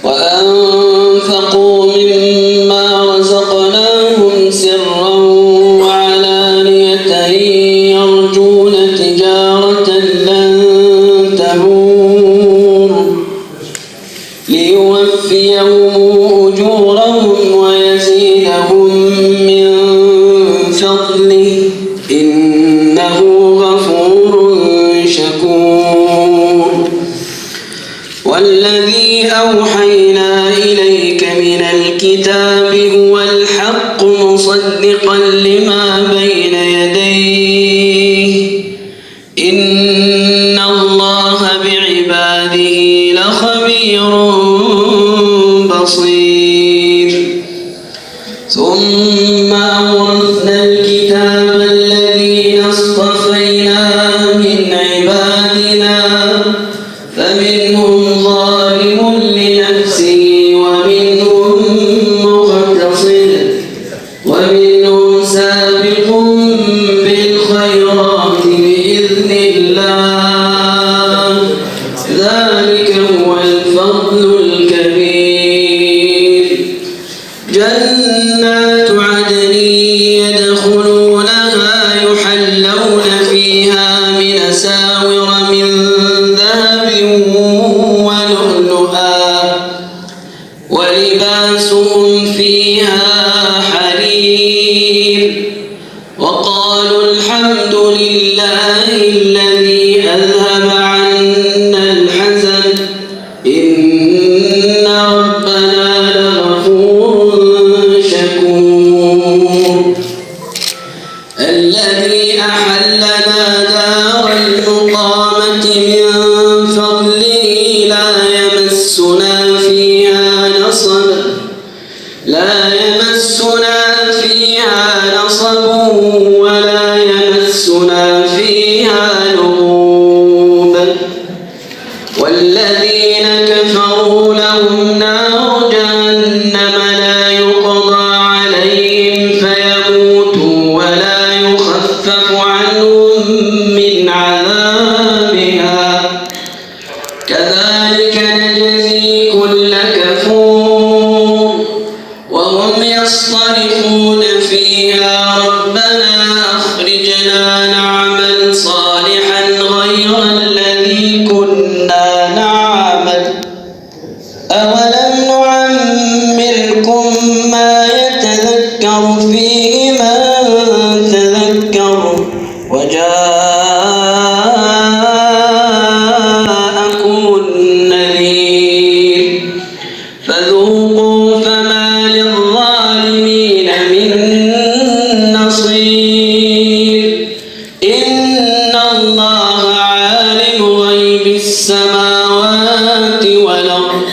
وأنفقوا مما رزقناهم سرا وعلانية يرجون تجارة لن تبور ليوفيهم أجورهم ويزيدهم من فضله إنه غفور شكور. والذي أوحينا إليك من الكتاب هو الحق مصدقا لما بين يديه إن الله بعباده لخبير بصير. ثم أورثنا الكتاب الذين اصطفينا من عبادنا فمنهم ظالم لنفسه ومنهم مقتصد ومنهم سابق بالخيرات بإذن الله ذلك هو الفضل الكبير. جنات عدن يدخلونها يحلون فيها من أساور من ذهب ولؤلؤا ولباسهم فيها حرير. وقالوا الحمد لله الذي أذهب عنا الحزن إن ربنا لغفور شكور. الذي أحلنا دار المقامة من فضله لا يمسنا فيها نصب ولا يمسنا فيها لغوب. والذين كفروا لهم نار جهنم لا يقضى عليهم فيموتوا ولا يخفف عنهم من عذابها كذلك نجزي كل كفور. وهم يصطرخون فيها ربنا أخرجنا نعمل صالحا غير الذي كنا نعمل أولم نعمركم ما يتذكر فيه من تذكر وجاءكم النذير فذوقوا فما للظالمين من نصير. إن الله عالم غيب السماوات والأرض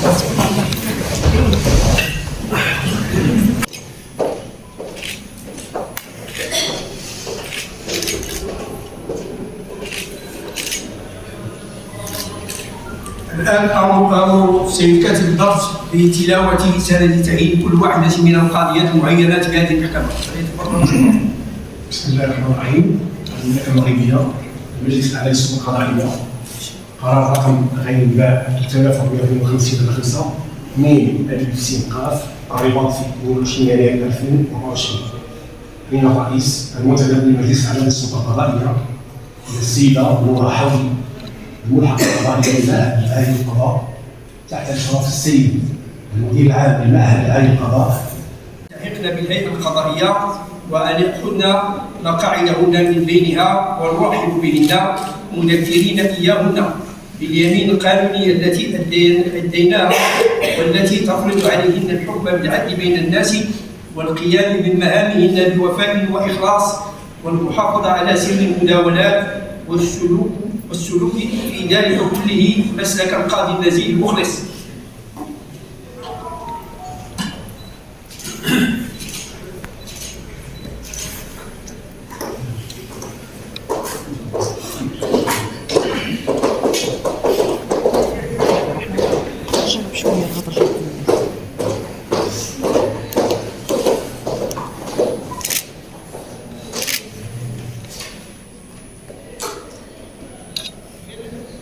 الآن أمر سيد كاتب الضبط بتلاوة سند تعيين كل واحدة من القاضيات المعينات بهذه المحكمة. بسم الله الرحمن الرحيم. المملكة المغربية، المجلس الأعلى للشؤون القضائية، قرار رقم غير باء 3152/5 من 2000 قاف الرباط في 22 يناير 2024 من الرئيس المنتدب للمجلس الأعلى للشؤون القضائية السيدة نورة حوضي الملحق القضائي للمعهد العالي للقضاء تحت إشراف السيد المدير العام للمعهد العالي للقضاء. التحقنا بالهيئة القضائية وأن يأخذن مقاعدهن من بينها ونرحب بهن مذكرين إياهن باليمين القانونية التي أديناها والتي تفرض عليهن الحكم بالعدل بين الناس والقيام بمهامهن بوفاء وإخلاص والمحافظة على سر المداولات والسلوك في ذلك كله مسلك القاضي النزيه المخلص.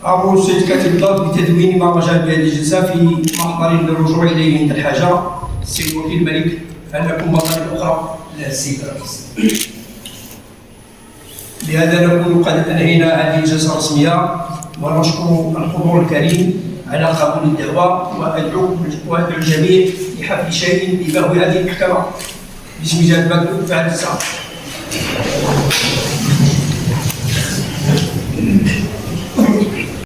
أمر السيد كاتب الضبط بتدوين ما رجع بهذه الجلسة في محضر للرجوع إليه عند الحاجة. السيد وكيل الملك، هل لكم مطالب أخرى؟ لا السيد الرئيس. بهذا نكون قد أنهينا هذه الجلسة الرسمية ونشكر الحضور الكريم على قبول الدعوة وأدعو الجميع لحفل شيء بباب هذه المحكمة باسم جلالة الملك في هذه الساعة.